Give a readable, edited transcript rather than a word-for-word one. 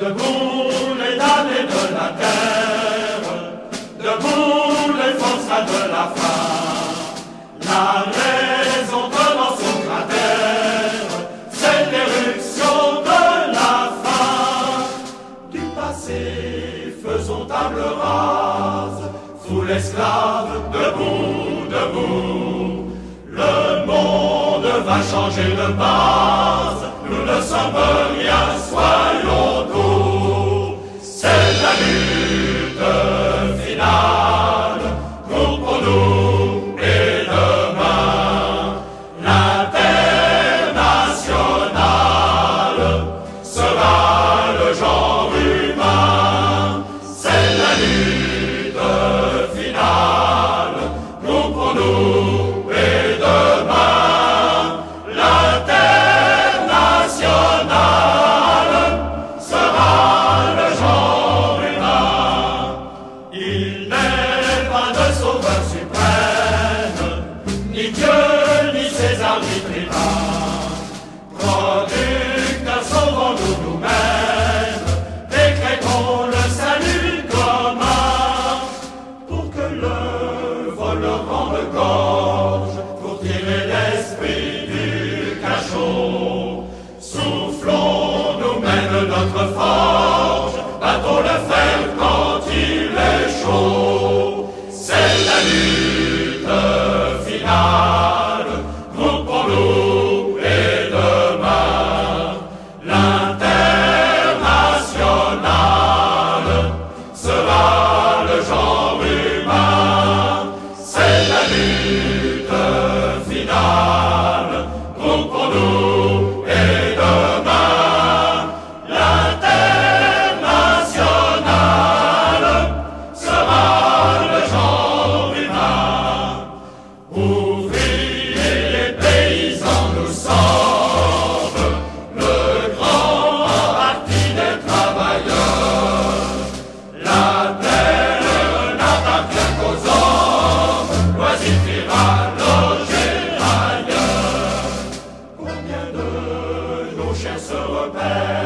Debout les damnés de la terre, debout les forçats de la faim. La raison dans son cratère, c'est l'éruption de la faim. Du passé, faisons table rase, sous l'esclave, debout, debout. Le monde va changer de base, nous ne sommes rien, soyons doux. C'est la lutte finale, nous pour nous et demain. L'internationale sera le genre humain. C'est la lutte finale, nous pour nous. Il n'est pas de sauveur suprême, ni Dieu, ni César, ni tribun. Producteurs, sauvons-nous nous-mêmes, décrétons le salut commun. Pour que le vol rende gorge, pour tirer l'esprit du cachot. Soufflons, nous-mêmes notre forge, battons le fer quand il est chaud. C'est la lutte finale, nous pour nous et demain. L'internationale sera le genre humain. C'est la lutte finale, nous pour nous et demain. L'internationale sera le genre humain. Ouvriers et paysans, nous sommes le grand parti des travailleurs. La terre n'appartient qu'aux hommes, loisir ira loger ailleurs. Combien de nos chiens se repèrent